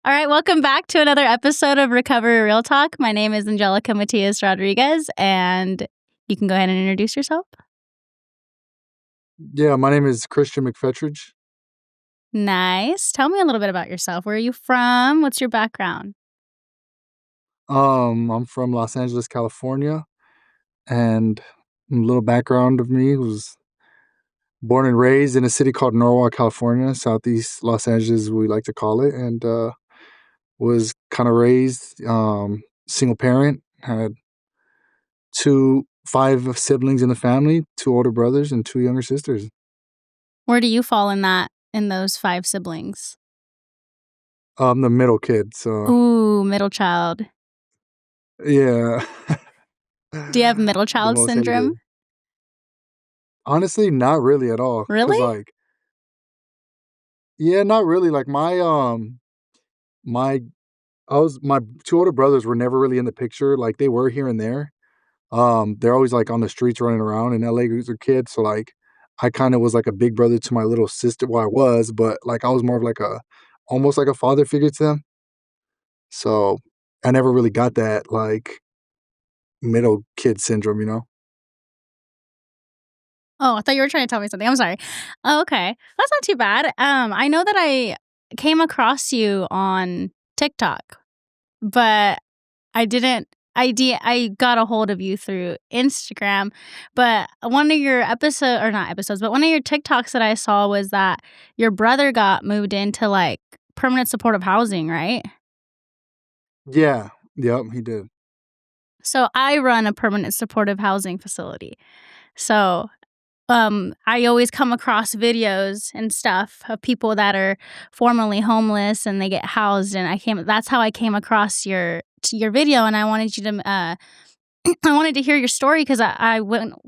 All right, welcome back to another episode of Recovery Real Talk. My name is Angelica Matias Rodriguez, and you can go ahead and introduce yourself. Yeah, my name is Christian McPhetridge. Nice. Tell me a little bit about yourself. Where are you from? What's your background? I'm from Los Angeles, California, and a little background of me was born and raised in a city called Norwalk, California, Southeast Los Angeles, we like to call it, and was kind of raised single parent. Had five siblings in the family, two older brothers and two younger sisters. Where do you fall in those five siblings? I'm the middle kid, so Ooh, middle child. yeah. Do you have middle The child most syndrome? hated. Honestly, not really at all. Cause Really? yeah, not really. My my two older brothers were never really in the picture. Like they were here and there. They're always like on the streets running around in LA as a kid. So like I kind of was like a big brother to my little sister. Well, I was, but like I was more of like a almost like a father figure to them. So I never really got that like middle kid syndrome, you know? Oh, I thought you were trying to tell me something. I'm sorry. Oh, okay. That's not too bad. I know that I came across you on TikTok, but I got a hold of you through Instagram, but one of your one of your TikToks that I saw was that your brother got moved into, like, permanent supportive housing, right? Yeah. Yep, he did. So I run a permanent supportive housing facility. So, I always come across videos and stuff of people that are formerly homeless and they get housed, and that's how I came across your video, and I wanted you to, I wanted to hear your story because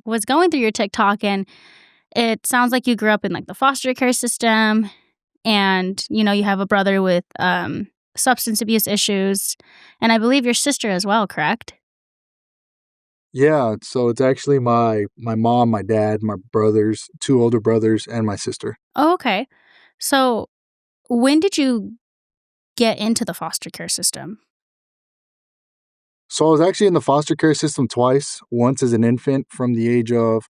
was going through your TikTok, and it sounds like you grew up in like the foster care system, and you have a brother with substance abuse issues, and I believe your sister as well, correct? Yeah. So it's actually my mom, my dad, my brothers, two older brothers, and my sister. Oh, okay. So when did you get into the foster care system? So I was actually in the foster care system twice. Once as an infant from the age of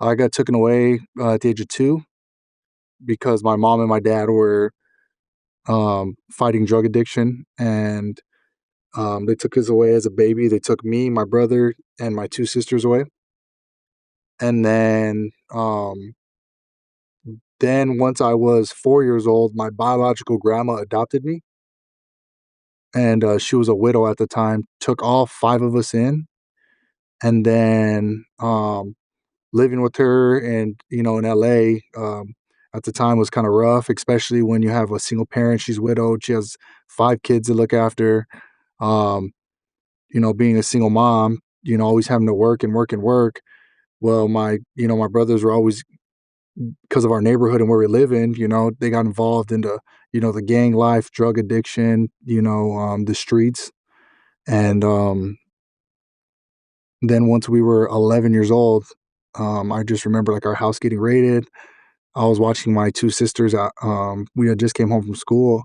I got taken away at the age of 2 because my mom and my dad were fighting drug addiction, and they took us away as a baby. They took me, my brother, and my two sisters away. And then once I was 4 years old, my biological grandma adopted me, and she was a widow at the time. Took all five of us in, and then living with her and in LA at the time was kind of rough, especially when you have a single parent. She's widowed. She has five kids to look after. Um, being a single mom, always having to work and work and work. Well, my brothers were always because of our neighborhood and where we live in. They got involved into the gang life, drug addiction, the streets, and then once we were 11 years old, I just remember like our house getting raided. I was watching my two sisters. We had just came home from school,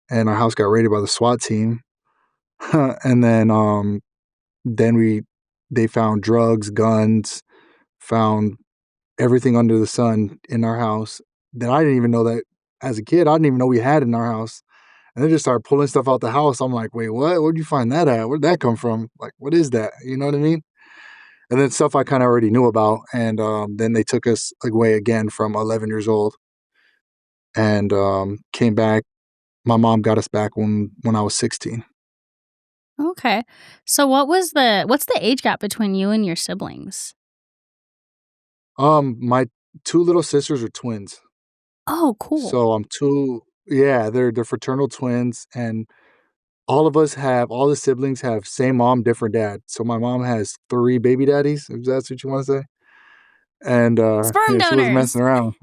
and our house got raided by the SWAT team. And then they found drugs, guns, found everything under the sun in our house that I didn't even know that as a kid. I didn't even know we had in our house. And they just started pulling stuff out the house. I'm like, wait, what? Where'd you find that at? Where'd that come from? Like, what is that? You know what I mean? And then stuff I kind of already knew about. And then they took us away again from 11 years old and came back. My mom got us back when I was 16. Okay. So what's the age gap between you and your siblings? My two little sisters are twins. Oh, cool. So I'm two. Yeah, they're fraternal twins, and all the siblings have same mom, different dad. So my mom has three baby daddies, if that's what you want to say. And Sperm yeah, she wasn't donors. messing around.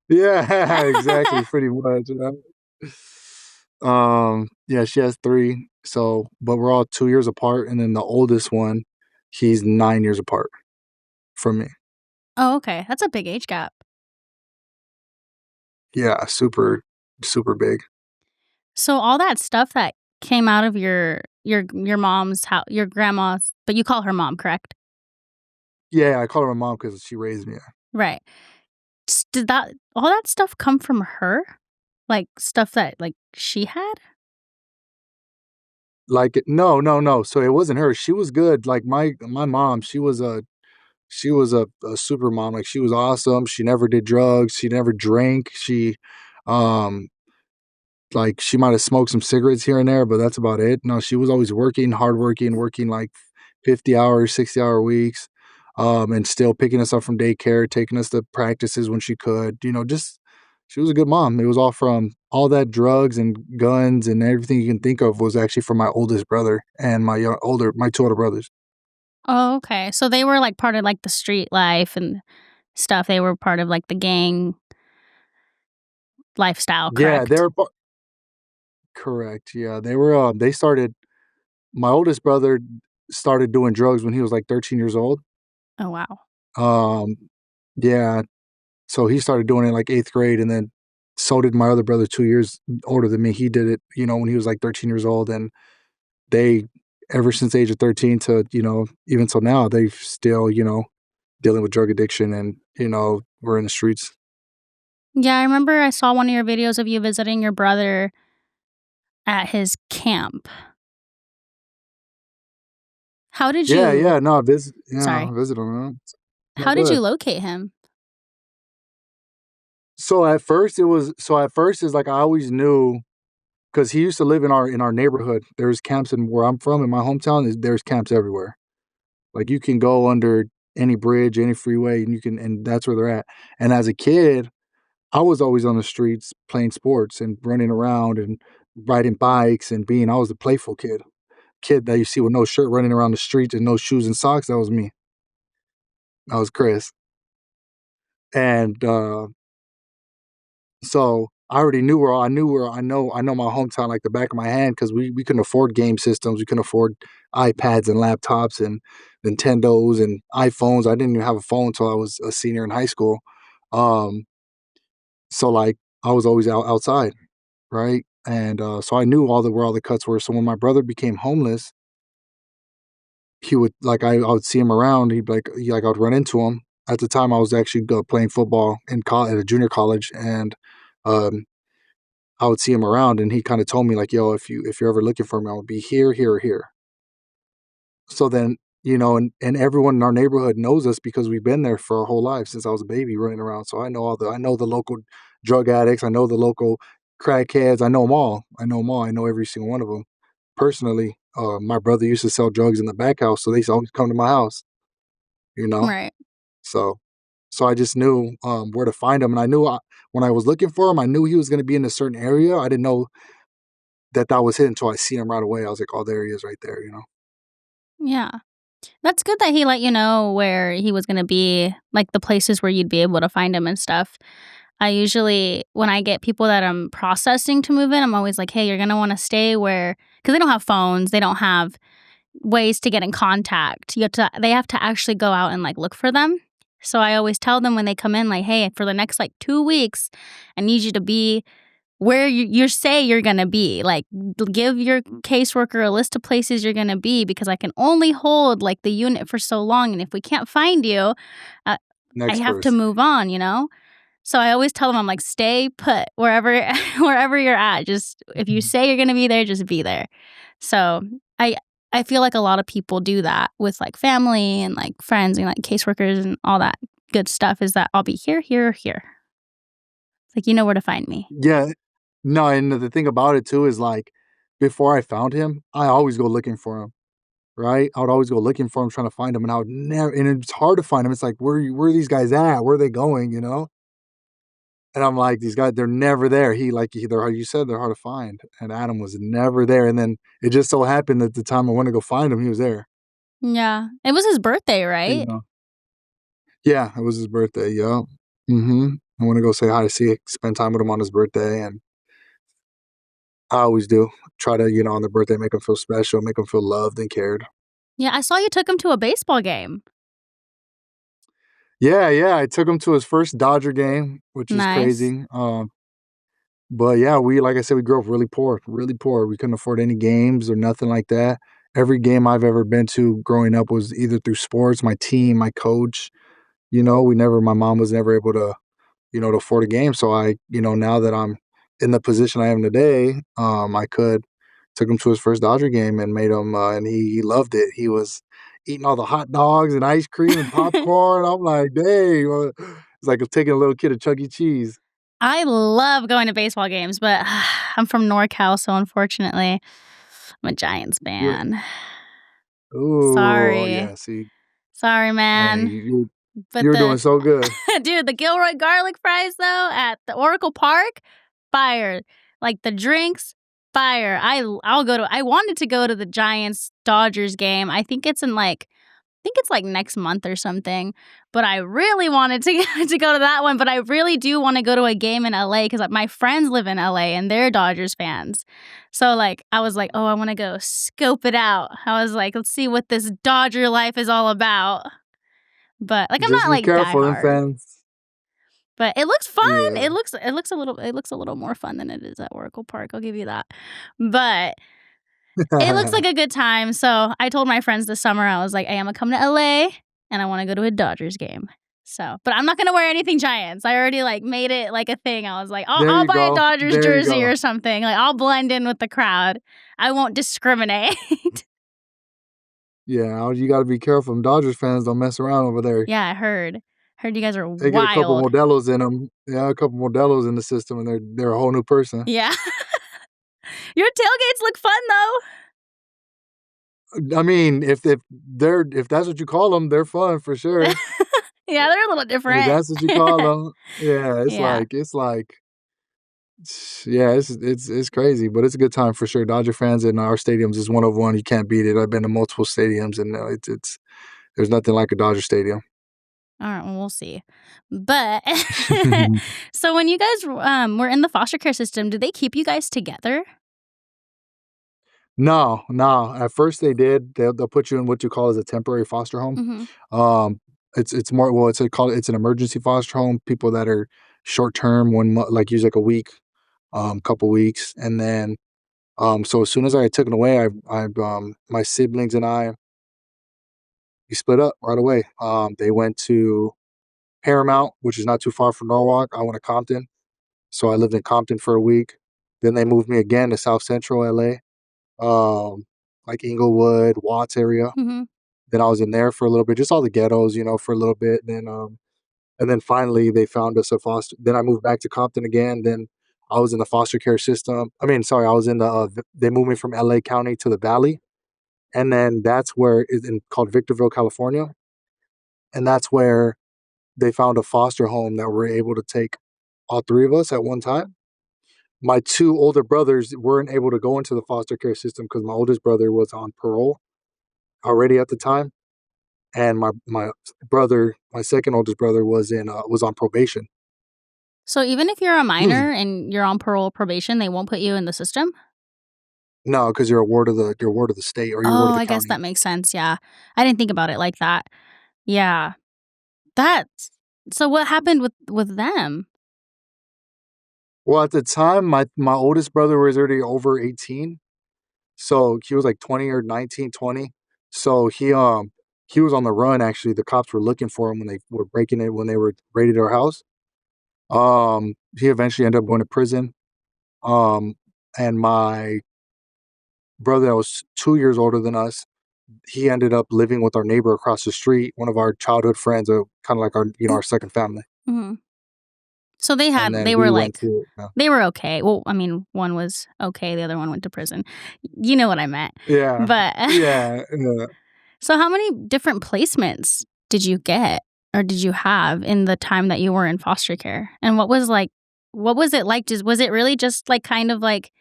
Yeah, exactly, pretty much. Yeah, she has three. So, but we're all 2 years apart, and then the oldest one, he's 9 years apart from me. Oh, okay. That's a big age gap. Yeah, super, super big. So all that stuff that came out of your mom's house, your grandma's, but you call her mom, correct? Yeah, I call her my mom because she raised me. Right. Did that all that stuff come from her? Like, stuff that, like, she had? Like, no, no, no. So it wasn't her. She was good. Like my mom, she was a super mom. Like she was awesome. She never did drugs. She never drank. Um like she might have smoked some cigarettes here and there, but that's about it. No, she was always working, hardworking, working like 50 hours, 60-hour weeks, and still picking us up from daycare, taking us to practices when she could. Just she was a good mom. It was all from all that drugs and guns and everything you can think of was actually from my oldest brother and my two older brothers. Oh, okay. So they were, like, part of, like, the street life and stuff. They were part of, like, the gang lifestyle, Yeah, correct? correct. Yeah, they were. They started. My oldest brother started doing drugs when he was like 13 years old. Oh, wow. Um, yeah, so he started doing it in like 8th grade, and then so did my other brother 2 years older than me. He did it, when he was like 13 years old, and they ever since the age of 13 to, even till now, they've still, dealing with drug addiction and, we're in the streets. Yeah, I remember I saw one of your videos of you visiting your brother at his camp. How did Yeah, you yeah, no, I sorry. visit him, no, How go did you ahead. locate him? So at first it's like I always knew because he used to live in our neighborhood. There's camps in where I'm from in my hometown, there's camps everywhere. Like, you can go under any bridge, any freeway, and that's where they're at. And as a kid, I was always on the streets playing sports and running around and riding bikes and I was a playful kid. Kid that you see with no shirt running around the streets and no shoes and socks, that was me. That was Chris. And, so I already knew where I know my hometown like the back of my hand because we couldn't afford game systems. We couldn't afford iPads and laptops and Nintendos and iPhones. I didn't even have a phone until I was a senior in high school. Um, so like I was always outside, right? And so I knew where all the cuts were. So when my brother became homeless, he would like I would see him around. He'd be like I would run into him. At the time, I was actually playing football in college, at a junior college, and um, I would see him around and he kinda told me like, "Yo, if you're ever looking for me, I'll be here, here, or here." So then, and everyone in our neighborhood knows us because we've been there for our whole life since I was a baby running around. So I know the local drug addicts, I know the local crackheads, I know them all. I know them all. I know every single one of them personally. My brother used to sell drugs in the back house, so they used to always come to my house, you know? Right. So I just knew, where to find him, and I knew when I was looking for him, I knew he was gonna be in a certain area. I didn't know that was him until I seen him right away. I was like, "Oh, there he is right there," you know? Yeah. That's good that he let you know where he was gonna be, like, the places where you'd be able to find him and stuff. I usually when I get people that I'm processing to move in, I'm always like, "Hey, you're gonna wanna stay where" because they don't have phones, they don't have ways to get in contact. They have to actually go out and, like, look for them. So I always tell them when they come in, like, "Hey, for the next, like, 2 weeks, I need you to be where you say you're gonna be. Like, give your caseworker a list of places you're gonna be because I can only hold, like, the unit for so long, and if we can't find you, uh, I Next have to person. move on," you know? So I always tell them, I'm like, "Stay put wherever wherever you're at. Just if you Mhm. say you're gonna be there, just be there." So I I feel like a lot of people do that with, like, family and, like, friends and, like, caseworkers and all that good stuff is that I'll be here, here, or here. Like, you know where to find me. Yeah. No, and the thing about it too is, like, before I found him, I always go looking for him, right? I would always go looking for him, trying to find him, and I would never and it's hard to find him. It's like, where are these guys at? Where are they going, you know? And I'm like, "These guys, they're never there." They're you said, they're hard to find, and Adam was never there, and then it just so happened that the time I went to go find him, he was there, Yeah. It was his birthday, you right? know? Yeah, it was his birthday, yup. Mhm. I wanna go say hi to see spend time with him on his birthday, and I always do. Try to, on their birthday, make them feel special, make them feel loved and cared. Yeah, I saw you took him to a baseball game. Yeah, yeah, I took him to his first Dodger game, which is Nice. crazy. But yeah, like I said, we grew up really poor, really poor. We couldn't afford any games or nothing like that. Every game I've ever been to growing up was either through sports, my team, my coach. My mom was never able to, to afford a game. So now that I'm in the position I am today, took him to his first Dodger game and made him, and he loved it. He was eating all the hot dogs and ice cream and popcorn. I'm like, dang, it's like taking a little kid to Chuck E. Cheese. I love going to baseball games, but I'm from NorCal, so unfortunately, I'm a Giants You're, fan. oh Sorry. yeah, see, Sorry, man, man. But you're doing so good. dude, the Gilroy garlic fries though at the Oracle Park, fire. Like the drinks, fire. I wanted to go to the Giants Dodgers game. I think it's like next month or something. But I really wanted to to go to that one. But I really do want to go to a game in LA because my friends live in LA and they're Dodgers fans. So like I was like, oh, I want to go scope it out. I was like, let's see what this Dodger life is all about. But like I'm Just not be like careful, them diehard. fans. But it looks fun. Yeah. It looks a little more fun than it is at Oracle Park. I'll give you that. But it looks like a good time. So I told my friends this summer, I was like, hey, I'm gonna come to LA and I want to go to a Dodgers game. So, but I'm not gonna wear anything Giants. I already like made it like a thing. I was like, There I'll you buy a go. Dodgers There you jersey go. or something. Like I'll blend in with the crowd. I won't discriminate. Yeah, you got to be careful. Them Dodgers fans don't mess around over there. Yeah, I heard. Heard you guys are They get a couple wild. Modelos in them. Yeah, a couple Modelos in the system, and they're a whole new person. Yeah. Your tailgates look fun though. I mean, if that's what you call them, they're fun for sure. Yeah, they're a little If different. that's what you call them, yeah, Yeah. yeah, it's crazy, but it's a good time for sure. Dodger fans in our stadiums is one of one. You can't beat it. I've been to multiple stadiums, and it's there's nothing like a Dodger stadium. All right, well, we'll see. But so when you guys were in the foster care system, did they keep you guys together? No, no. At first they did. They'll put you in what you call as a temporary foster home. Mm-hmm. Um, it's more well, it's an emergency foster home. People that are short term, like usually like a week, couple weeks, and then so as soon as I took it away, I my siblings and I we split up right away. They went to Paramount, which is not too far from Norwalk. I went to Compton, so I lived in Compton for a week. Then they moved me again to South Central LA, like Inglewood, Watts area. Mm-hmm. Then I was in there for a little bit, just all the ghettos, for a little bit. And then finally they found us a foster. Then I moved back to Compton again. Then I was in the foster care system. I mean, sorry, I was in the. They moved me from LA County to the Valley, and then that's where it's called Victorville, California, and that's where they found a foster home that were able to take all three of us at one time. My two older brothers weren't able to go into the foster care system because my oldest brother was on parole already at the time, and my second oldest brother was on probation. So even if you're a minor and you're on parole or probation, they won't put you in the system? No, because you're a ward of the state or you're a ward Oh, of the I guess county. that makes sense. Yeah. I didn't think about it like that. Yeah. That's so what happened with them? Well, at the time, my oldest brother was already over 18, so he was like 20 or 19, 20. So he was on the run. Actually, the cops were looking for him when they were breaking it when they were raided our house. He eventually ended up going to prison. Um, and my brother that was 2 years older than us, he ended up living with our neighbor across the street, one of our childhood friends, kind of like our second family. Mhm. So And then they we were went like to they were okay. Well, I mean, one was okay, the other one went to prison. You know what I meant. yeah, But yeah, yeah. so how many different placements did you get or did you have in the time that you were in foster care? And what was it like? Was it really just like kind of like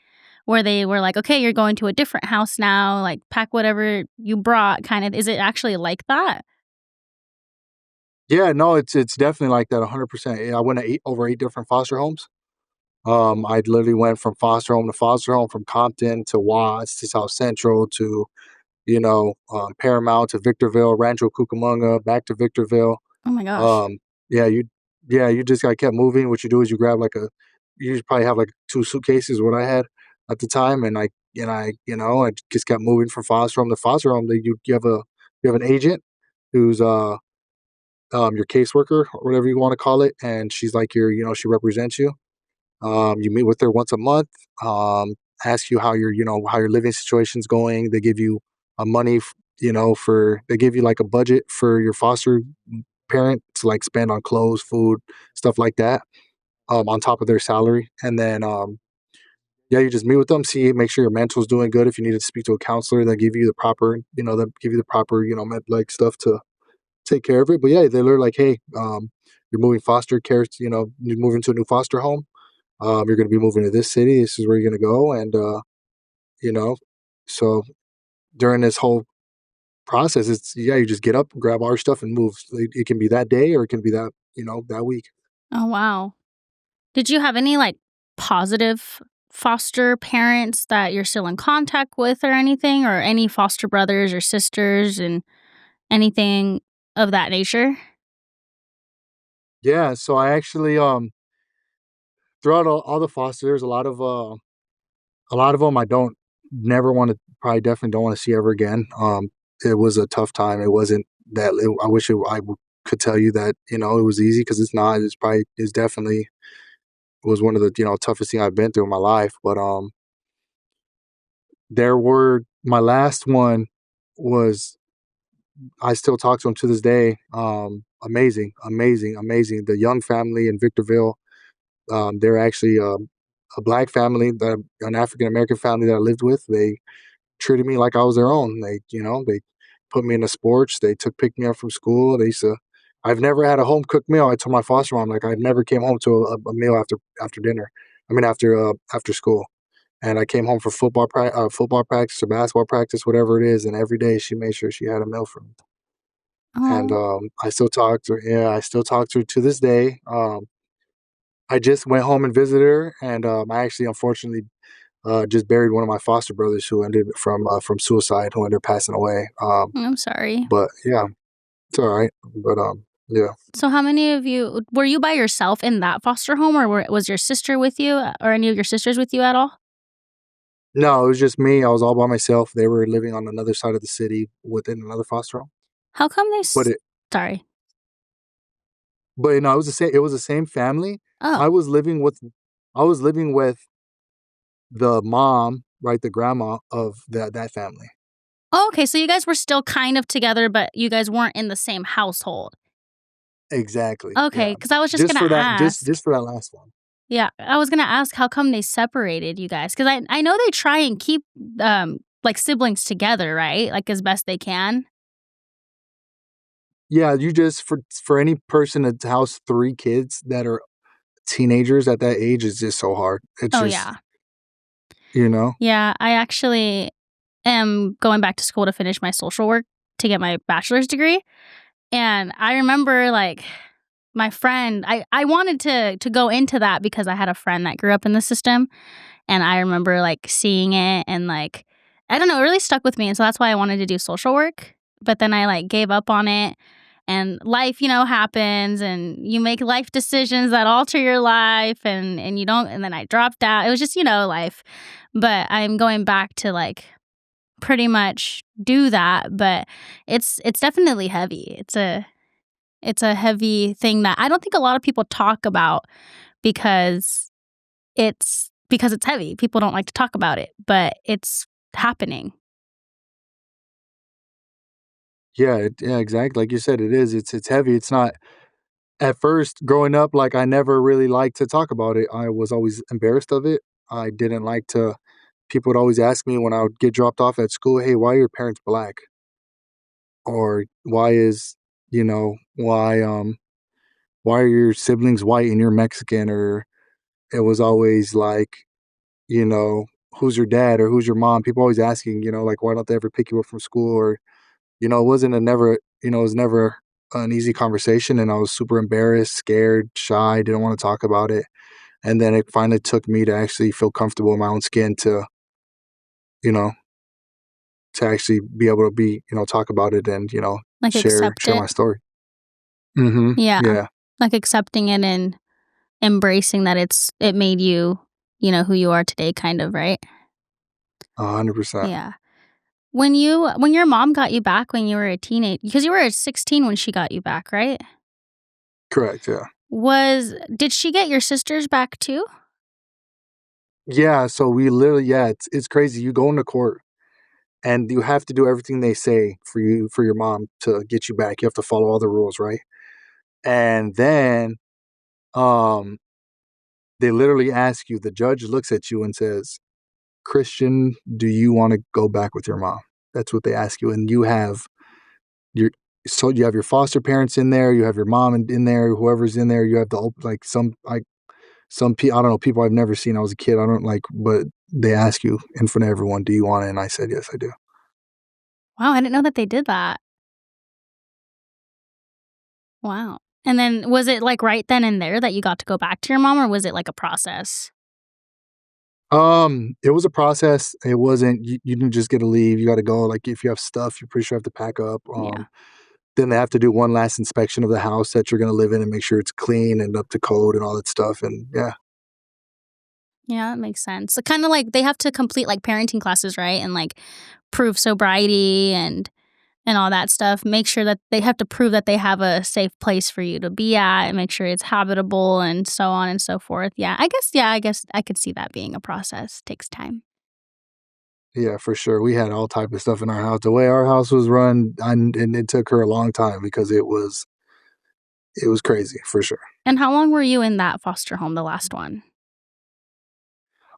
where they were like, okay, you're going to a different house now, like pack whatever you brought kind of, is it actually like that? Yeah, no, it's definitely like that 100%. Yeah, I went to over 8 different foster homes. I literally went from foster home to foster home, from Compton to Watts to South Central to, Paramount to Victorville, Rancho Cucamonga, back to Victorville. Oh my gosh. Um, yeah, you just got kept moving. What you do is you grab like you probably have like 2 suitcases, what I had at the time, and I just kept moving from foster home to foster home. You have an agent who's your caseworker or whatever you want to call it, and she's like she represents you. You meet with her once a month, ask you how your living situation's going. They give you money, for they give you like a budget for your foster parent to like spend on clothes, food, stuff like that, on top of their salary. And then, yeah, you just meet with them, make sure your mental's doing good. If you need to speak to a counselor, they'll give you the proper, like stuff to take care of it. But yeah, they're like, hey, you're moving foster care, you're moving to a new foster home. You're going to be moving to this city. This is where you're going to go. And, you know, so during this whole process, you just get up, grab our stuff and move. It can be that day or it can be that week. Oh, wow. Did you have any, like, positive foster parents that you're still in contact with or anything, or any foster brothers or sisters and anything of that nature? Yeah. So I actually, throughout all the foster, there's a lot of them I don't never want to, probably definitely don't want to see ever again. It was a tough time. It wasn't that, I wish could tell you that, it was easy, because it's not. It's definitely was one of the toughest thing I've been through in my life. But there were my last one was, I still talk to him to this day. Amazing, amazing, amazing. The Young family in Victorville. They're actually a black family, an African American family that I lived with. They treated me like I was their own. They put me into sports. They picked me up from school. They used to. I've never had a home cooked meal. I told my foster mom, like, I never came home to a meal after dinner. I mean after school. And I came home for football practice or basketball practice, whatever it is, and every day she made sure she had a meal for me. And Oh, I still talk to her. Yeah, I still talk to her to this day. I just went home and visited her, and I actually, unfortunately, just buried one of my foster brothers who ended from suicide, who ended up passing away. I'm sorry. But yeah, it's all right. But yeah. So how many of you were you by yourself in that foster home, or was your sister with you, or any of your sisters with you at all? No, it was just me. I was all by myself. They were living on another side of the city within another foster home. How come they But s Sorry. no, it was the same. It was the same family. Oh. I was living with, I was living with the mom, right, the grandma of that family. Oh, okay, so you guys were still kind of together, but you guys weren't in the same household. Exactly. Okay, Yeah. because I was just Just gonna for that. Just ask. just for that last one. Yeah, I was gonna ask how come they separated you guys? Because I know they try and keep, like, siblings together, right? Like, as best they can? Yeah, you just for any person to house 3 kids that are teenagers at that age is just so hard. It's Oh, just, yeah. you know? Yeah, I actually am going back to school to finish my social work to get my bachelor's degree, and I remember, like, my friend I wanted to go into that because I had a friend that grew up in the system, and I remember, like, seeing it and, like, I don't know, it really stuck with me, and so that's why I wanted to do social work, but then I, like, gave up on it, and life, happens, and you make life decisions that alter your life, and you don't and then I dropped out. It was just, life. But I'm going back to, like, pretty much do that, but it's definitely heavy. It's a heavy thing that I don't think a lot of people talk about because it's heavy. People don't like to talk about it, but it's happening. Yeah, yeah, exactly. Like you said, it is. It's heavy. It's not, at first growing up, like, I never really liked to talk about it. I was always embarrassed of it. I didn't like to People would always ask me when I would get dropped off at school, "Hey, why are your parents black?" Or why are your siblings white and you're Mexican? Or it was always like, you know, who's your dad or who's your mom? People always asking, like, why don't they ever pick you up from school? Or, it wasn't a never, it was never an easy conversation. And I was super embarrassed, scared, shy, didn't want to talk about it. And then it finally took me to actually feel comfortable in my own skin you know, to actually be able to talk about it and, Like, share accept share it. my story. Mhm. Yeah. Yeah. Like, accepting it and embracing that it made you, who you are today kind of, right? 100%. Yeah. When your mom got you back when you were a teenage because you were 16 when she got you back, right? Correct, yeah. Did she get your sisters back too? Yeah, so we literally it's crazy. You go into court and you have to do everything they say for your mom to get you back. You have to follow all the rules, right? And then um they literally ask you, the judge looks at you and says, "Christian, do you want to go back with your mom?" That's what they ask you. And your you have your foster parents in there, you have your mom in there, whoever's in there, you have like some people, I don't know, people I've never seen. I was a kid. I don't like, but they ask you in front of everyone, "Do you want it?" And I said, "Yes, I do." Wow, I didn't know that they did that. Wow. And then was it, like, right then and there that you got to go back to your mom, or was it, like, a process? It was a process. It wasn't you didn't just get to leave. You got to go. Like if you have stuff, you're pretty sure you have to pack up. Yeah. Then they have to do one last inspection of the house that you're going to live in and make sure it's clean and up to code and all that stuff. And yeah, Yeah, that makes sense. So kinda like they have to complete, like, parenting classes, right? And, like, prove sobriety and all that stuff. Make sure that they have to prove that they have a safe place for you to be at and make sure it's habitable and so on and so forth. Yeah, I guess I could see that being a process. Takes time. yeah, for sure. We had all type of stuff in our house. The way our house was run, and it took her a long time because it was crazy for sure. And how long were you in that foster home, the last one?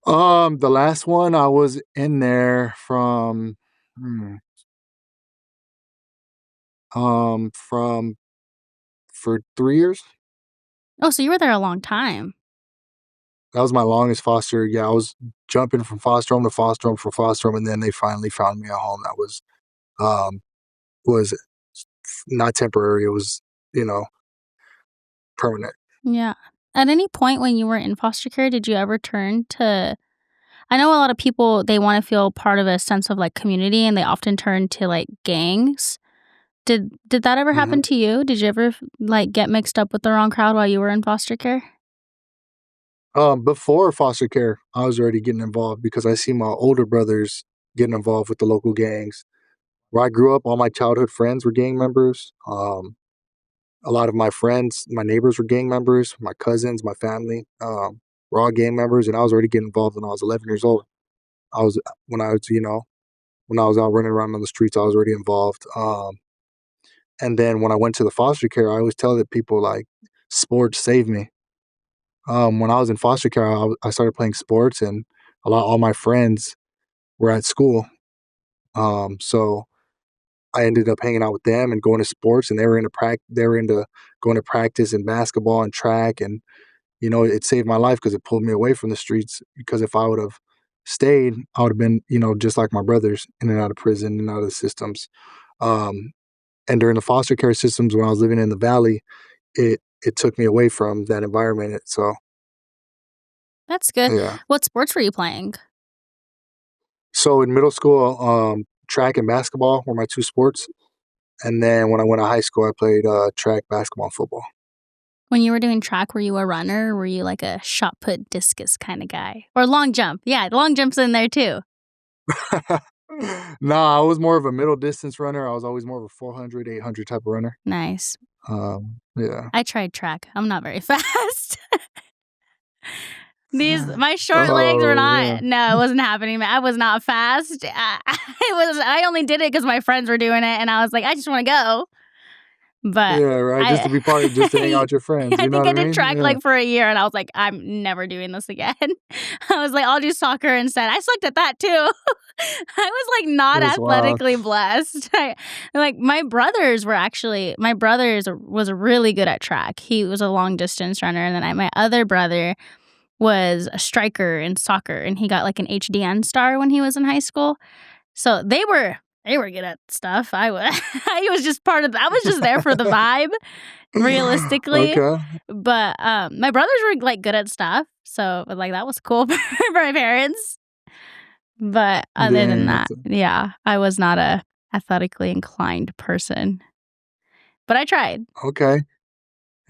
The last one I was in there hmm, from for 3 years. Oh, so you were there a long time. That was my longest foster. Yeah, I was jumping from foster home to foster home for foster home, and then they finally found me a home that um was not temporary. It was you know permanent. Yeah. At any point when you were in foster care, did you ever turn to I know a lot of people, they wanna feel part of a sense of, like, community, and they often turn to, like, gangs. Did that ever hmm happen to you? Did you ever, like, get mixed up with the wrong crowd while you were in foster care? Before foster care, I was already getting involved because I see my older brothers getting involved with the local gangs. Where I grew up, all my childhood friends were gang members. A lot of my friends, my neighbors were gang members. My cousins, my family, were all gang members, and I was already getting involved when I was 11 years old. I was when I was, when I was out running around on the streets, I was already involved. And then when I went to the foster care, I always tell the people like sports saved me. When I was in foster care, I started playing sports, and all my friends were at school. So I ended up hanging out with them and going to sports, and they were into going to practice in basketball and track, and it saved my life because it pulled me away from the streets. Because if I would have stayed, I would have been just like my brothers, in and out of prison and out of the systems. Um, and during the foster care systems when I was living in the valley, it took me away from that environment. So That's good. yeah. What sports were you playing? So in middle school, track and basketball were my two sports, and then when I went to high school, I played track, basketball, and football. When you were doing track, were you a runner, or were you like a shot put discus kinda guy? Or long jump? Yeah, long jump's in there too. No, I was more of a middle distance runner. I was always more of a 400, 800 type of runner. Nice. Yeah. I tried track. I'm not very fast. My short legs were Oh not man. no, it wasn't happening, I was not fast. I only did it because my friends were doing it, and I was like, "I just wanna go." But Yeah, right. Just I to be just to hang out with your friends. I You know think what I I did mean? track, Yeah. like, for a year, and I was like, "I'm never doing this again." I was like, "I'll do soccer instead." I sucked at that too. I was, like, not That's wild. athletically blessed. Like, my brothers was really good at track. He was a long distance runner, and then my other brother was a striker in soccer, and he got, like, an HDN star when he was in high school. So they were good at stuff. I was just I was just there for the vibe, realistically. Okay. But, my brothers were, like, good at stuff, so, like, that was cool for my parents. But other than Dang. that, yeah, I was not a athletically inclined person. But I tried. Okay.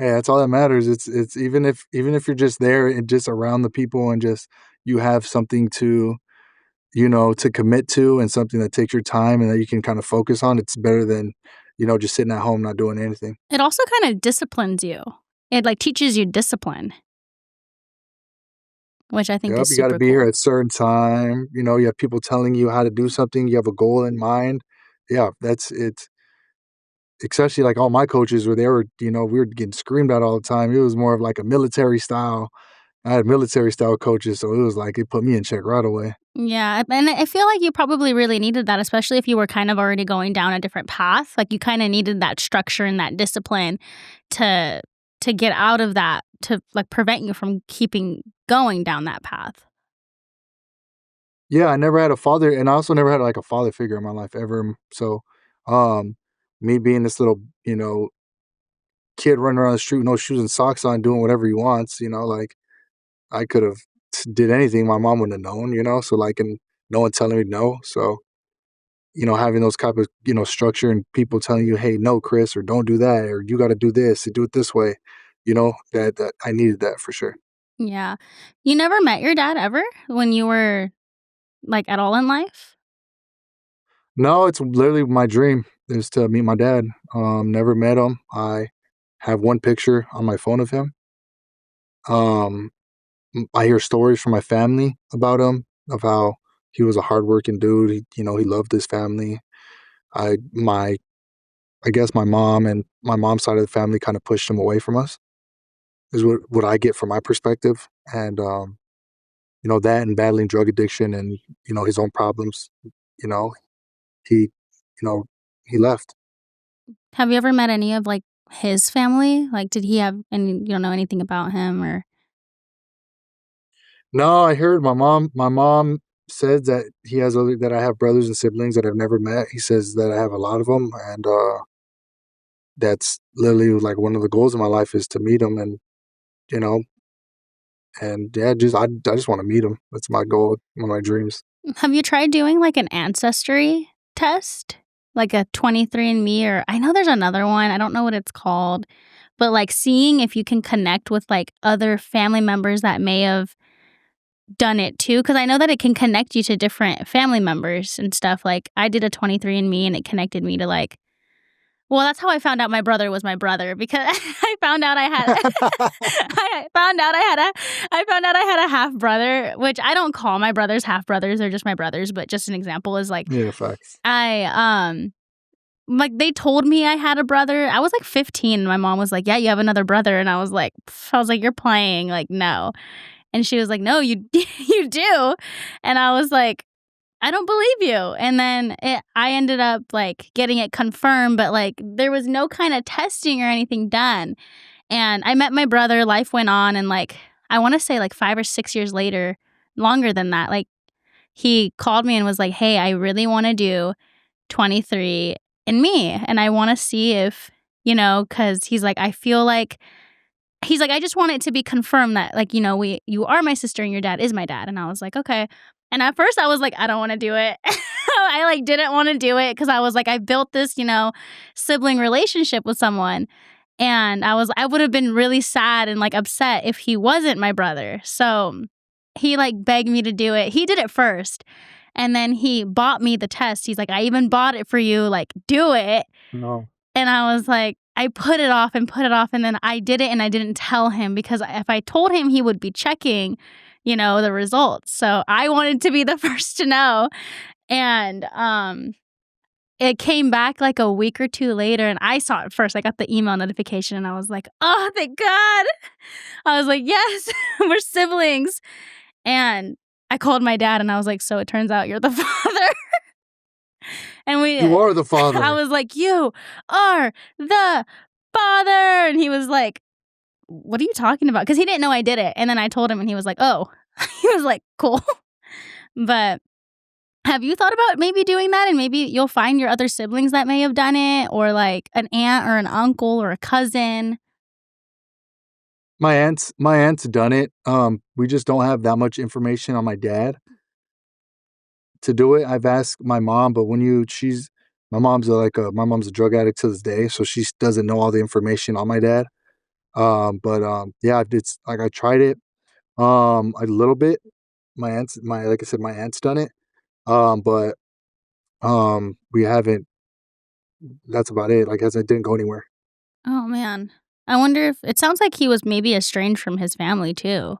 Hey, that's all that matters. It's even if you're just there and just around the people and just you have something to, to commit to and something that takes your time and that you can kind of focus on, it's better than, just sitting at home not doing anything. It also kind of disciplines you. It like teaches you discipline, which I think Yep, is you got to super be here cool. at a certain time. You have people telling you how to do something. You have a goal in mind. Yeah, that's it. Especially like all my coaches were, we were getting screamed at all the time. It was more of like a military style. I had military style coaches, so it was like it put me in check right away. Yeah, and I feel like you probably really needed that, especially if you were kind of already going down a different path. Like you kind of needed that structure and that discipline to to get out of that, to like prevent you from keeping going down that path. Yeah, I never had a father, and I also never had like a father figure in my life ever. So, um, me being this little, kid running around the street with no shoes and socks on, doing whatever he wants, like I could have did anything. My mom wouldn't have known, so like, and no one telling me no. So, having those type of, structure and people telling you, hey, no, Chris, or don't do that, or you got to do this, and do it this way, that I needed that for sure. Yeah. You never met your dad ever when you were like at all in life? No, it's literally my dream is to meet my dad. Never met him. I have one picture on my phone of him. Um, I hear stories from my family about him, of how he was a hardworking dude. He loved his family. I my I guess my mom and my mom's side of the family kind of pushed him away from us. Is what I get from my perspective, and that and battling drug addiction and his own problems. You know, he you know he left. Have you ever met any of like his family? Like did he have any, you don't know anything about him or No, I heard my mom said that he has other that I have brothers and siblings that I've never met. He says that I have a lot of them, and that's literally like one of the goals of my life is to meet him, and you know, and yeah, I just want to meet him. That's my goal, one of my dreams. have you tried doing like an ancestry test? Like a 23andMe, or I know there's another one. I don't know what it's called. But like seeing if you can connect with like other family members that may have done it too, because I know that it can connect you to different family members and stuff. Like I did a 23andMe and it connected me to like, well, that's how I found out my brother was my brother, because I found out I had I found out I had a I found out I had a half brother, which I don't call my brothers half brothers, they're just my brothers, but just an example is like Yeah, facts. I like they told me I had a brother. I was like 15 and my mom was like, "Yeah, you have another brother." And I was like, "You're playing." Like, "No." And she was like, "No, you you do." And I was like, "I don't believe you." And then I ended up like getting it confirmed, but like there was no kind of testing or anything done. And I met my brother, life went on, and like I want to say like 5 or 6 years later, longer than that, like he called me and was like, "Hey, I really want to do 23 and me, and I want to see if, cuz he's like, I feel like he's like, I just want it to be confirmed that like, you are my sister and your dad is my dad." And I was like, "Okay." And at first I was like, I don't want to do it. I like didn't want to do it cuz I was like I built this, sibling relationship with someone, and I would have been really sad and like upset if he wasn't my brother. So he like begged me to do it. He did it first. And then he bought me the test. He's like, "I even bought it for you. Like, do it." No. And I was like, I put it off and put it off. And then I did it and I didn't tell him, because if I told him, he would be checking, the results. So I wanted to be the first to know. And it came back like a week or two later and I saw it first. I got the email notification and I was like, "Oh, thank God." I was like, "Yes, we're siblings." And I called my dad and I was like, "So it turns out you're the father." And You are the I father. was like, "You are the father." And he was like, "What are you talking about?" Because he didn't know I did it. And then I told him and he was like, "Oh." He was like, "Cool." But have you thought about maybe doing that, and maybe you'll find your other siblings that may have done it, or like an aunt or an uncle or a cousin? My aunt's done it. We just don't have that much information on my dad to do it. I've asked my mom, but my mom's a drug addict to this day, so she doesn't know all the information on my dad. Yeah, it's like I tried it a little bit. My like I said, my aunt's done it. But we haven't. That's about it. Like as I didn't go anywhere. Oh, man. I wonder if it sounds like he was maybe estranged from his family too.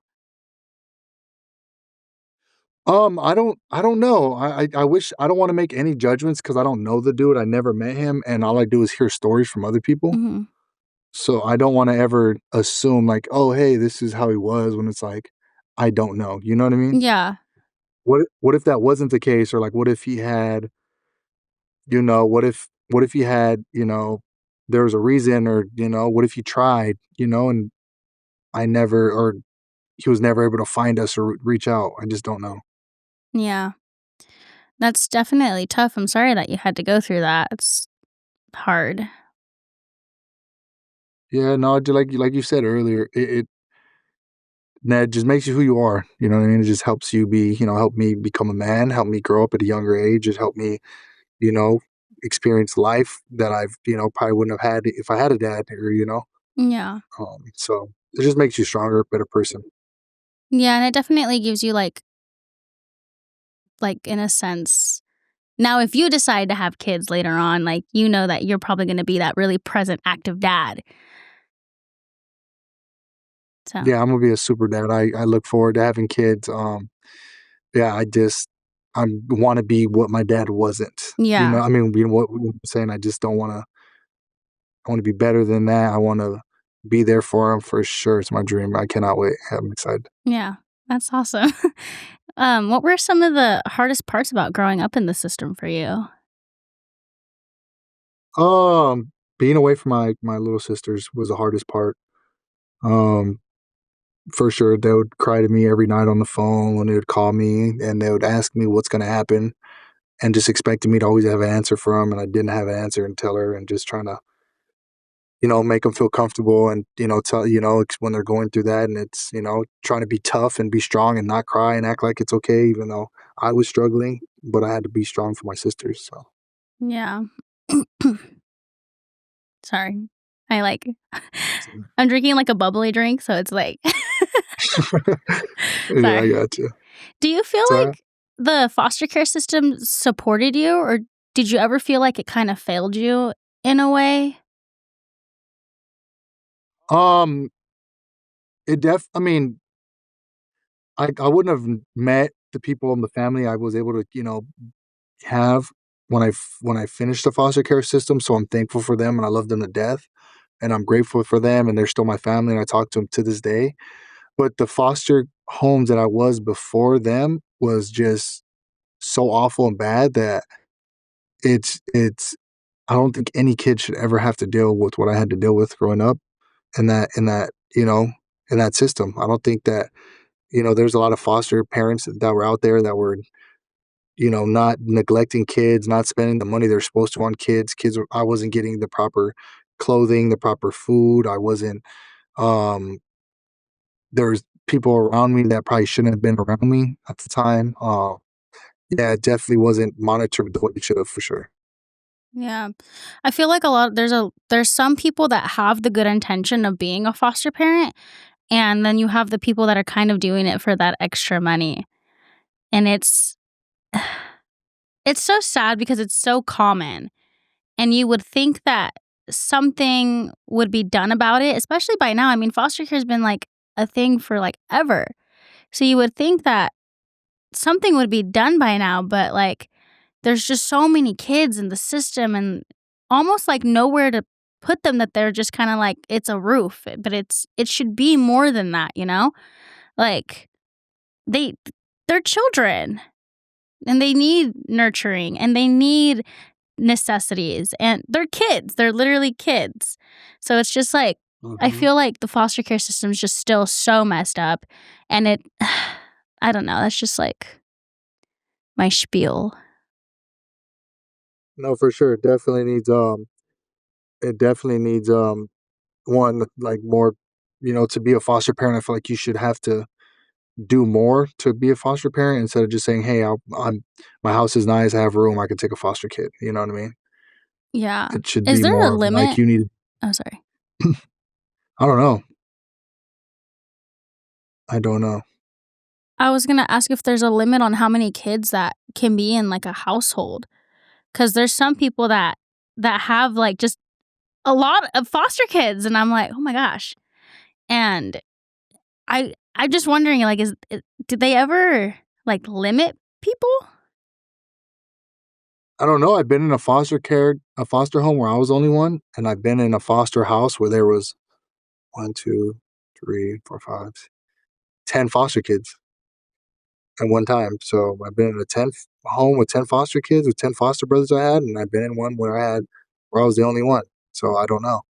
I don't know. I wish I don't want to make any judgments because I don't know the dude. I never met him, and all I do is hear stories from other people. Mhm. So I don't want to ever assume like, oh, hey, this is how he was when it's like, I don't know. You know what I mean? Yeah. What if that wasn't the case, or like, what if he had, what if he had, there was a reason, or what if he tried, and I never, or he was never able to find us or reach out. I just don't know. Yeah. That's definitely tough. I'm sorry that you had to go through that. It's hard. Yeah, no, like you said earlier, that just makes you who you are. You know what I mean? It just helps you be, help me become a man, help me grow up at a younger age, it helped me, you know, experience life that I've, probably wouldn't have had if I had a dad or, Yeah. so it just makes you stronger, better person. Yeah, and it definitely gives you like in a sense. Now, if you decide to have kids later on, like you know that you're probably going to be that really present, active dad. So, Yeah, I'm gonna be a super dad. I look forward to having kids. Yeah, I want to be what my dad wasn't. yeah. I mean, what I'm saying. I just don't want to. I want to be better than that. I want to be there for him for sure. It's my dream. I cannot wait. I'm excited. Yeah. That's awesome. What were some of the hardest parts about growing up in the system for you? Being away from my little sisters was the hardest part. Um, for sure, they would cry to me every night on the phone when they would call me, and they would ask me what's going to happen, and just expecting me to always have an answer for them, and I didn't have an answer and tell her, and just trying to make them feel comfortable, and tell when they're going through that, and it's trying to be tough and be strong and not cry and act like it's okay, even though I was struggling, but I had to be strong for my sisters. So Yeah. Sorry. I like I'm drinking like a bubbly drink, so it's like yeah, I sorry. got you. Do you feel So like the foster care system supported you, or did you ever feel like it kind of failed you in a way? um I mean, I wouldn't have met the people in the family I was able to have when I finished the foster care system. So I'm thankful for them, and I love them to death, and I'm grateful for them, and they're still my family, and I talk to them to this day. But the foster homes that I was before them was just so awful and bad that it's I don't think any kid should ever have to deal with what I had to deal with growing up in that in that system. I don't think that there's a lot of foster parents that were out there that were not neglecting kids, not spending the money they're supposed to on kids. I wasn't getting the proper clothing, the proper food. I wasn't. Um, there's people around me that probably shouldn't have been around me at the time. Yeah, it definitely wasn't monitored the way it should have for sure. Yeah. I feel like there's some people that have the good intention of being a foster parent, and then you have the people that are kind of doing it for that extra money. And it's so sad because it's so common. And you would think that something would be done about it, especially by now. I mean, foster care has been like a thing for like ever. So you would think that something would be done by now, but like there's just so many kids in the system and almost like nowhere to put them that they're just kind of like it's a roof, but it should be more than that, you know? Like they they're children and they need nurturing and they need necessities and they're kids. They're literally kids. So it's just like I Mhm. feel like the foster care system is just still so messed up and it I don't know, that's just like my spiel. No, for sure. It definitely needs one like more, to be a foster parent. I feel like you should have to do more to be a foster parent instead of just saying, "Hey, I'm my house is nice, I have room, I can take a foster kid." You know what I mean? Yeah. It should Is be there a more of like limit? you need Oh, sorry. I don't know. I don't know. I was gonna ask if there's a limit on how many kids that can be in, like, a household, because there's some people that have, like, just a lot of foster kids, and I'm like, "Oh my gosh." And I'm just wondering, like, did they ever, like, limit people? I don't know. I've been in a foster home where I was the only one, and I've been in a foster house where there was one, two, three, four, five, 10 foster kids at one time. So I've been in a 10 home with 10 foster kids with 10 foster brothers I had, and I've been in one where I was the only one. So I don't know.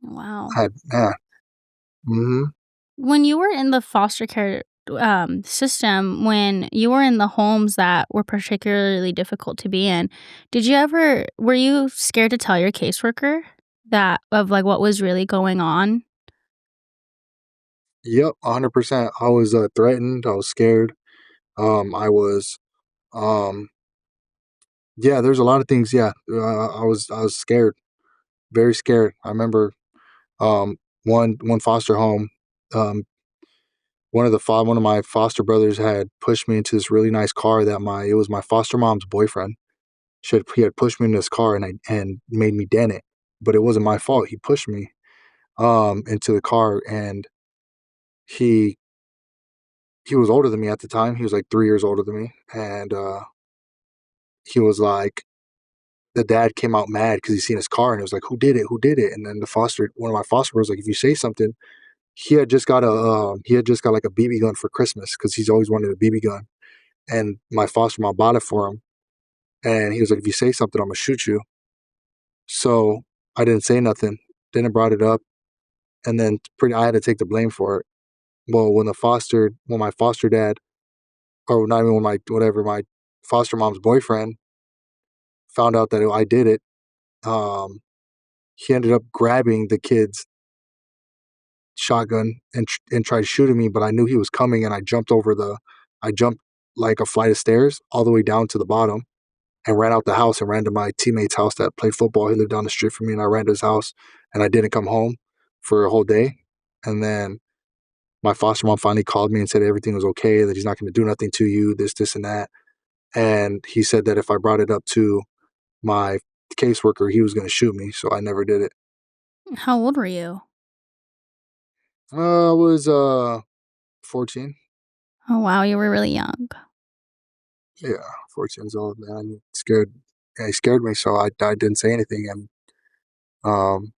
Wow. Yeah. Hmm. When you were in the foster care, system, when you were in the homes that were particularly difficult to be in, were you scared to tell your caseworker that of, like, what was really going on? Yep, 100%. I was threatened. I was scared. I was, um, yeah, there's a lot of things. Yeah, I was scared, very scared. I remember um, one foster home. Um, one of my foster brothers had pushed me into this really nice car that my it was my foster mom's boyfriend. He had pushed me in this car and made me dent it, but it wasn't my fault. He pushed me into the car, and he he was older than me at the time. He was like 3 years older than me, and he was like, the dad came out mad because he seen his car, and it was like, "Who did it? Who did it?" And then one of my foster brothers, like, if you say something, he had just got like a BB gun for Christmas because he's always wanted a BB gun, and my foster mom bought it for him, and he was like, "If you say something, I'm gonna shoot you." So I didn't say nothing, didn't brought it up, and then I had to take the blame for it. Well, when my foster dad, or not even when my foster mom's boyfriend found out that I did it, um, he ended up grabbing the kid's shotgun and tried shooting me, but I knew he was coming, and I jumped like a flight of stairs all the way down to the bottom and ran out the house and ran to my teammate's house that played football. He lived down the street from me, and I ran to his house, and I didn't come home for a whole day. And then my foster mom finally called me and said everything was okay, that he's not going to do nothing to you, this, and that. And he said that if I brought it up to my caseworker, he was going to shoot me. So I never did it. How old were you? I was 14. Oh, wow, you were really young. Yeah, 14 years old, man. Scared. Yeah, he scared me, so I didn't say anything. And um,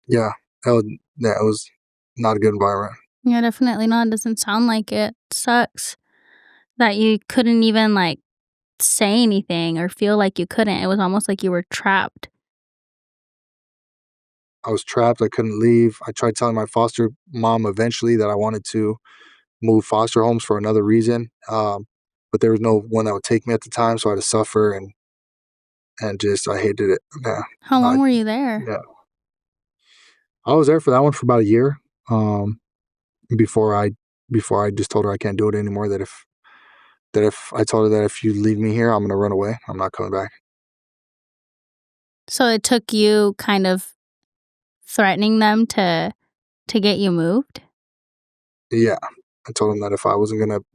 yeah, it was not a good environment. Yeah, definitely not, doesn't sound like it. Sucks that you couldn't even, like, say anything or feel like you couldn't. It was almost like you were trapped. I was trapped. I couldn't leave. I tried telling my foster mom eventually that I wanted to move foster homes for another reason, but there was no one that would take me at the time, so I had to suffer and just I hated it. Yeah, How I, long were you there? yeah. I was there for that one for about a year. Um, before I before I just told her I can't do it anymore. That if I told her that if you leave me here, I'm gonna run away. I'm not coming back. So it took you kind of threatening them to get you moved? Yeah, I told him that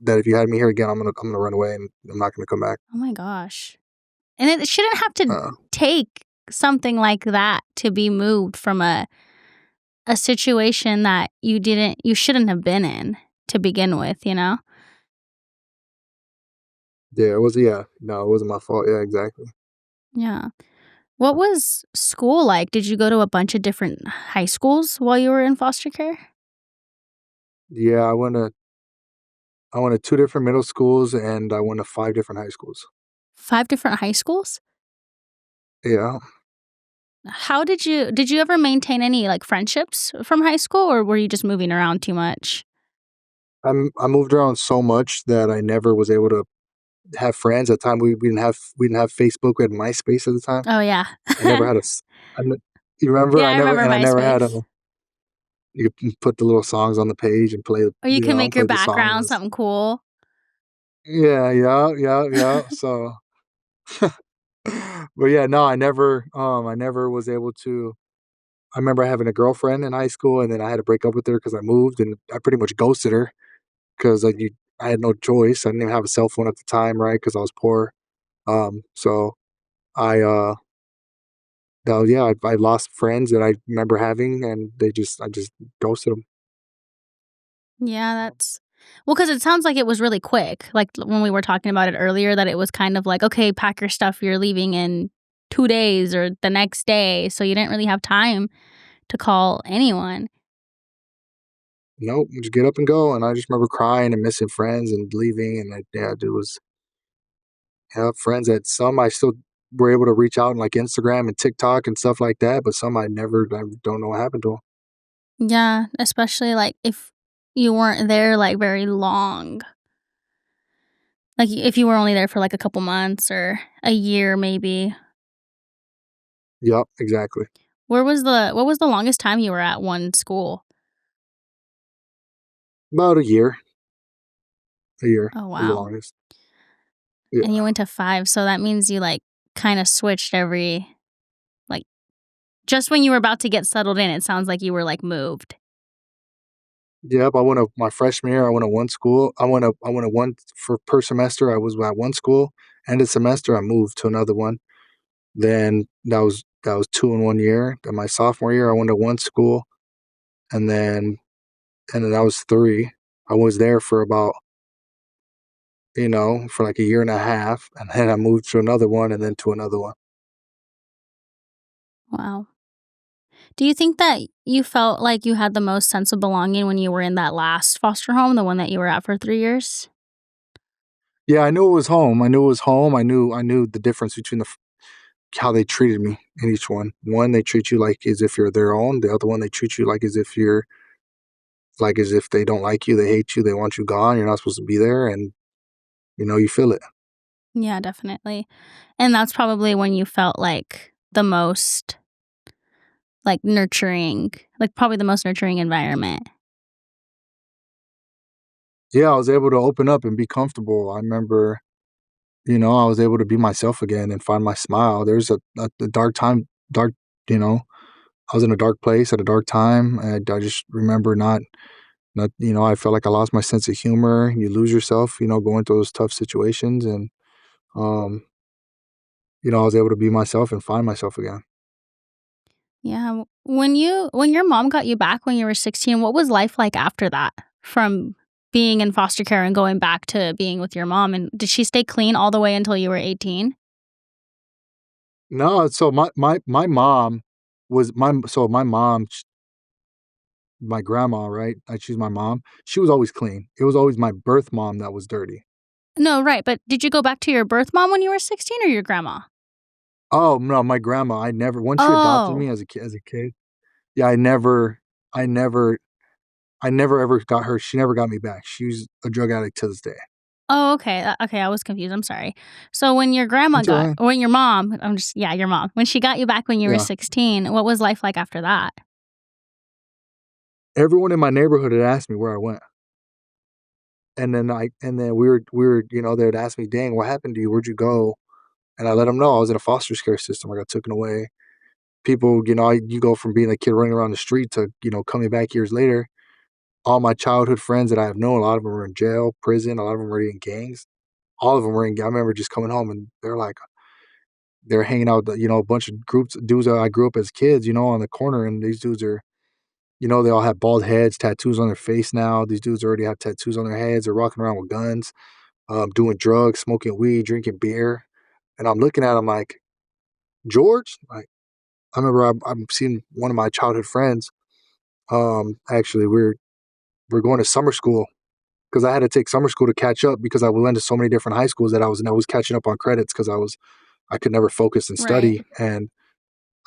that if you had me here again, I'm gonna run away and I'm not gonna come back. Oh my gosh. And it shouldn't have to Uh, take something like that to be moved from a situation that you shouldn't have been in to begin with, you know? yeah, it was. Yeah, no, it wasn't my fault. Yeah, exactly. Yeah. What was school like? Did you go to a bunch of different high schools while you were in foster care? Yeah, I went to two different middle schools and I went to five different high schools. 5 different high schools? Yeah, How did you ever maintain any, like, friendships from high school, or were you just moving around too much? I moved around so much that I never was able to have friends. At the time, we didn't have Facebook. We had MySpace at the time. Oh, yeah. I never had a. s- I n- You remember? Yeah, I remember I never had a. MySpace. You could put the little songs on the page and Or you can make your play the background songs. something cool. Yeah, yeah, yeah, yeah. So, but yeah, no, I never was able to. I remember having a girlfriend in high school, and then I had to break up with her because I moved, and I pretty much ghosted her because I had no choice. I didn't even have a cell phone at the time, right? Because I was poor. So I yeah, I lost friends that I remember having, and I just ghosted them. Yeah, that's well, because it sounds like it was really quick, like, when we were talking about it earlier, that it was kind of like, "Okay, pack your stuff, you're leaving in 2 days or the next day," so you didn't really have time to call anyone. Nope, just get up and go. And I just remember crying and missing friends and leaving. And yeah, it was have friends that some I still were able to reach out on like Instagram and TikTok and stuff like that, but some I don't know what happened to them. Yeah, especially, like, if you weren't there, like, very long. Like, if you were only there for, like, a couple months or a year maybe. Yep, exactly. What was the longest time you were at one school? About a year Oh, was the wow. longest. And you Yeah. went to 5, so that means you, like, kinda switched every like, just when you were about to get settled in, it sounds like you were, like, moved. Yep. I went to my freshman year. I went to one school. I went to one for per semester. I was at one school. End of semester, I moved to another one. Then that was two in one year. Then my sophomore year, I went to one school, and then that was three. I was there for about for like a year and a half, and then I moved to another one, and then to another one. Wow. Do you think that you felt like you had the most sense of belonging when you were in that last foster home, the one that you were at for 3 years? Yeah, I knew it was home. I knew it was home. I knew the difference between how they treated me in each one. One, they treat you like as if you're their own. The other one, they treat you like as if you're like as if they don't like you, they hate you, they want you gone. You're not supposed to be there, and you feel it. Yeah, definitely. And that's probably when you felt like the most, like, nurturing, like, probably the most nurturing environment. Yeah, I was able to open up and be comfortable. I remember, I was able to be myself again and find my smile. There's a dark time, dark, you know, I was in a dark place at a dark time. And I just remember not, I felt like I lost my sense of humor. You lose yourself, going through those tough situations. And, um, I was able to be myself and find myself again. Yeah, when your mom got you back when you were 16, what was life like after that? From being in foster care and going back to being with your mom, and did she stay clean all the way until you were 18? No, so my mom was my mom, my grandma, right? I choose my mom. She was always clean. It was always my birth mom that was dirty. No, right, but did you go back to your birth mom when you were 16 or your grandma? Oh no, my grandma. I never once she adopted me Oh. as a kid. Yeah, I never, I never ever got her. She never got me back. She's a drug addict to this day. Oh, okay, okay, I was confused, I'm sorry. So when your grandma It's all got right. or when your mom I'm just yeah, your mom. When she got you back when you were Yeah. 16, what was life like after that? Everyone in my neighborhood had asked me where I went. And then we were, they'd ask me, "Dang, what happened to you? Where'd you go?" And I let them know I was in a foster care system. I got taken away. People, you go from being a kid running around the street to, coming back years later. All my childhood friends that I have known, a lot of them were in jail, prison, a lot of them were in gangs. All of them were in I remember just coming home and they're hanging out, a bunch of groups dudes that I grew up as kids, on the corner, and these dudes are, they all have bald heads, tattoos on their face now. These dudes already have tattoos on their heads. They're walking around with guns, doing drugs, smoking weed, drinking beer. And I'm looking at them like, George? Like, I remember I'm seeing one of my childhood friends. Actually, we're going to summer school because I had to take summer school to catch up because I went to so many different high schools that I was catching up on credits because I could never focus and Right. study. And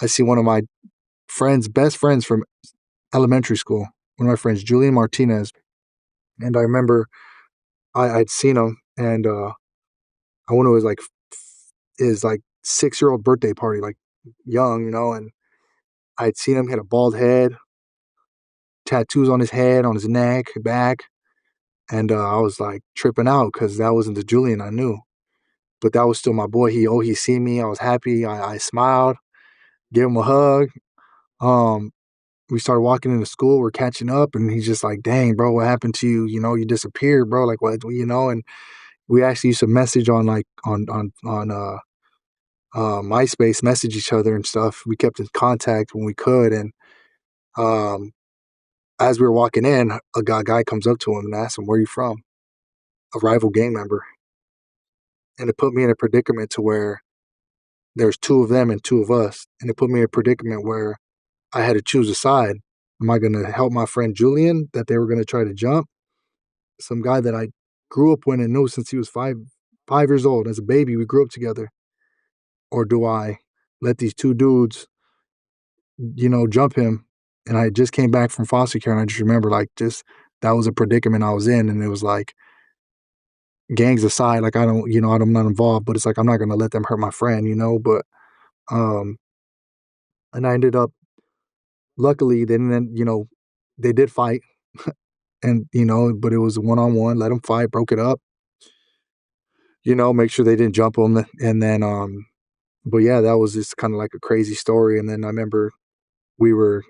I see one of my best friends from elementary school, one of my friends, Julian Martinez. And I remember I'd seen him, and I went to his like 6-year-old birthday party, like young, and I'd seen him. He had a bald head, tattoos on his head, on his neck, back. And I was like tripping out because that wasn't the Julian I knew. But that was still my boy. He seen me. I was happy. I smiled, gave him a hug. we started walking into school. We're catching up, and he's just like, "Dang, bro, what happened to you? You know, you disappeared, bro. Like, what? You know?" And we actually used to message on like MySpace, message each other and stuff. We kept in contact when we could, and um, as we were walking in, a guy comes up to him and asks him, "Where are you from?" A rival gang member, and it put me in a predicament to where there's two of them and two of us, and it put me in a predicament where I had to choose a side. Am I going to help my friend Julian that they were going to try to jump? Some guy that I grew up with and knew since he was 5 years old. As a baby, we grew up together. Or do I let these two dudes, jump him? And I just came back from foster care, and I just remember like just that was a predicament I was in, and it was like gangs aside, like I'm not involved, but it's like I'm not going to let them hurt my friend, But um, and I ended up luckily they didn't, they did fight, and but it was one on one. Let them fight, broke it up. Make sure they didn't jump them, and then but yeah, that was just kind of like a crazy story. And then I remember we were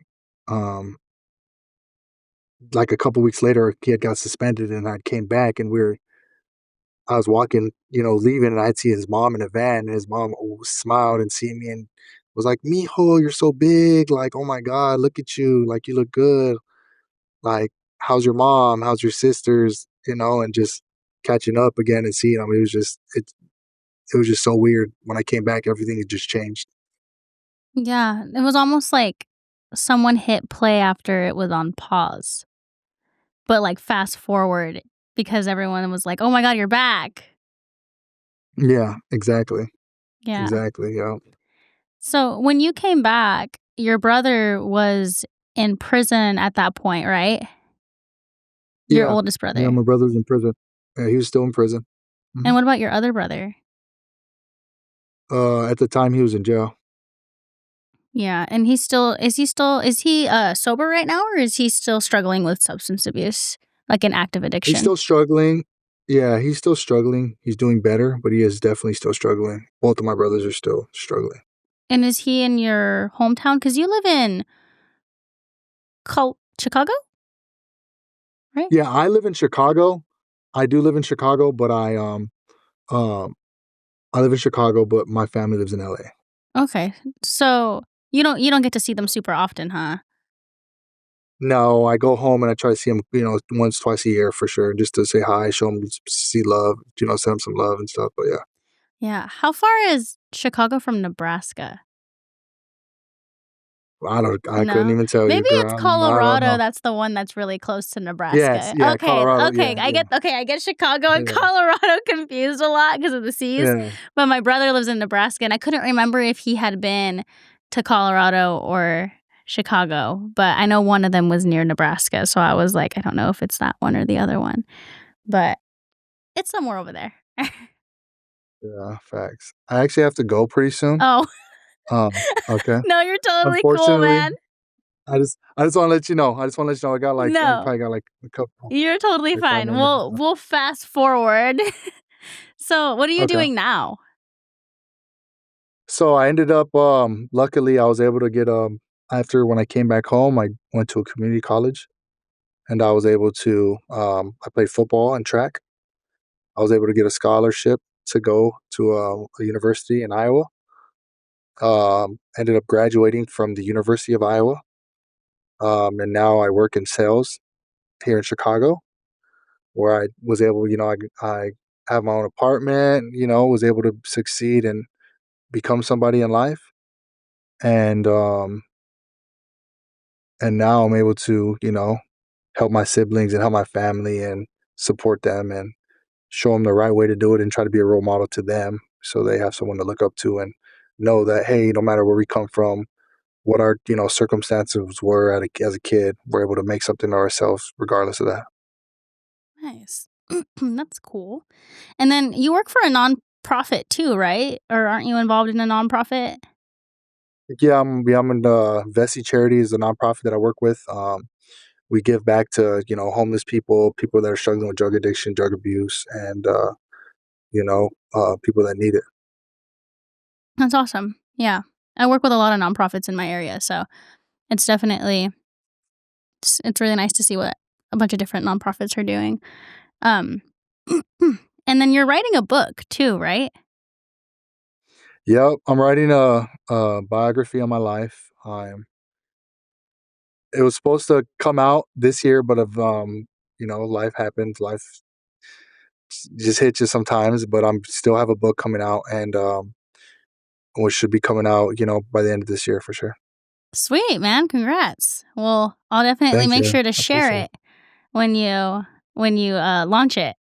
like a couple weeks later, a kid got suspended, and I came back, and I was walking, leaving, and I'd see his mom in a van, and his mom smiled and see me and was like, "Mijo, you're so big! Like, oh my God, look at you! Like, you look good! Like, how's your mom? How's your sisters? And just catching up again and seeing them. It was just so weird. When I came back, everything had just changed. Yeah, it was almost like someone hit play after it was on pause, but, like, fast forward because everyone was like, "Oh my god, you're back." Yeah, exactly, Yeah. exactly. Yeah, So, when you came back, your brother was in prison at that point, right? Your yeah, oldest yeah. brother. My brother's in prison. Yeah, he was still in prison. And Mhm. what about your other brother? At the time, he was in jail. Yeah, and is he sober right now, or is he still struggling with substance abuse, like an active He's addiction? still struggling. Yeah, he's still struggling. He's doing better, but he is definitely still struggling. Both of my brothers are still struggling. And is he in your hometown? Because you live in Chicago, right? Yeah, I live in Chicago. I do live in Chicago, but um I live in Chicago, but my family lives in LA. Okay. So, you don't get to see them super often, huh? No, I go home and I try to see him, once, twice a year for sure, just to say hi, show him, see love, send him some love and stuff. But yeah, Yeah. How far is Chicago from Nebraska? I couldn't No? even tell you, Maybe girl. it's I don't Colorado, know. that's the one that's really close to Yes, Nebraska. yeah, Okay, Colorado. okay, Yeah, yeah, I get Chicago and yeah, Colorado confused a lot because of the seas, yeah. but my brother lives in Nebraska, and I couldn't remember if he had been to Colorado or Chicago, but I know one of them was near Nebraska, so I was like, "I don't know if it's that one or the other one," but it's somewhere over there. Yeah, facts. I actually have to go pretty soon. Oh, Okay. no, you're totally cool, Unfortunately, man. I just wanna let you know. I got I No, probably got like a couple you're totally like 5 fine. more minutes left. We'll fast forward. So, what are you Okay. doing now? So I ended up luckily I was able to get after when I came back home, I went to a community college and I was able to I played football and track. I was able to get a scholarship to go to a university in Iowa. Ended up graduating from the University of Iowa. And now I work in sales here in Chicago, where I was able, I have my own apartment, was able to succeed and become somebody in life. And now I'm able to, help my siblings and help my family and support them and show them the right way to do it and try to be a role model to them so they have someone to look up to and know that, hey, no matter where we come from, what our, circumstances were as a kid, we're able to make something of ourselves regardless of that. Nice. That's cool. And then you work for a nonprofit too, right? Or aren't you involved in a nonprofit? Yeah, I'm in Vessi Charity is a nonprofit that I work with. We give back to, homeless people, people that are struggling with drug addiction, drug abuse, and, people that need it. That's awesome. Yeah. I work with a lot of nonprofits in my area, so it's definitely it's really nice to see what a bunch of different nonprofits are doing. Um, and then you're writing a book too, right? Yep, I'm writing a biography on my life. It was supposed to come out this year, but life happens. Life just hits you sometimes. But I'm still have a book coming out, and which should be coming out, by the end of this year for sure. Sweet, man. Congrats. Well, I'll definitely Thank make you. sure to I share appreciate it. it when you launch it.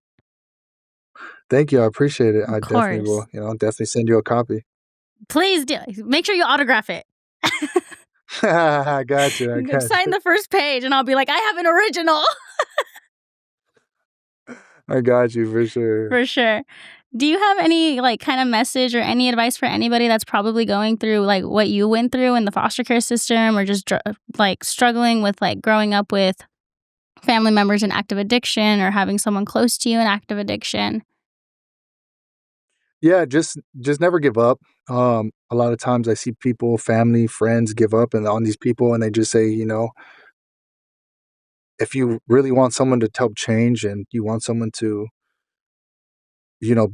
Thank you. I appreciate it. Of I definitely will, course. definitely send you a copy. Please do. Make sure you autograph it. I got you. I got Sign you. the first page and I'll be like, I have an original. I got you for sure. For sure. Do you have any like kind of message or any advice for anybody that's probably going through like what you went through in the foster care system, or just like struggling with like growing up with family members in active addiction, or having someone close to you in active addiction? Yeah, just never give up. A lot of times I see people, family, friends give up and on these people, and they just say, if you really want someone to help change and you want someone to, you know,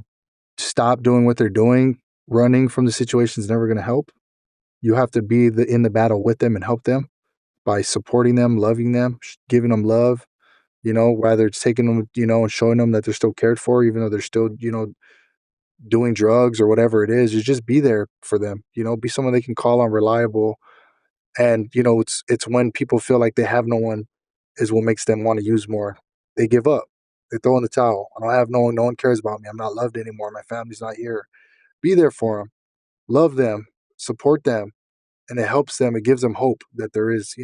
stop doing what they're doing, running from the situation is never going to help. You have to be in the battle with them and help them by supporting them, loving them, giving them love. Whether it's taking them, and showing them that they're still cared for, even though they're still, doing drugs or whatever it is. You just be there for them. Be someone they can call on, reliable. And it's when people feel like they have no one is what makes them want to use more. They give up. They throw in the towel. I don't have no one. No one cares about me. I'm not loved anymore. My family's not here. Be there for them. Love them. Support them. And it helps them. It gives them hope that there is,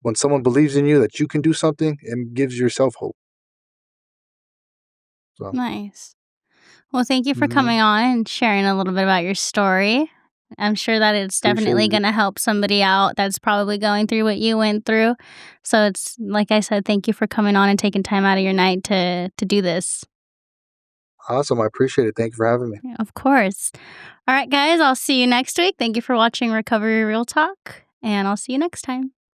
when someone believes in you that you can do something, it gives yourself hope. So, Nice. Well, thank you for mhm. coming on and sharing a little bit about your story. I'm sure that it's definitely Appreciate it. going to help somebody out that's probably going through what you went through. So it's like I said, thank you for coming on and taking time out of your night to do this. Awesome. I appreciate it. Thank you for having me. Yeah, of course. All right, guys, I'll see you next week. Thank you for watching Recovery Real Talk, and I'll see you next time.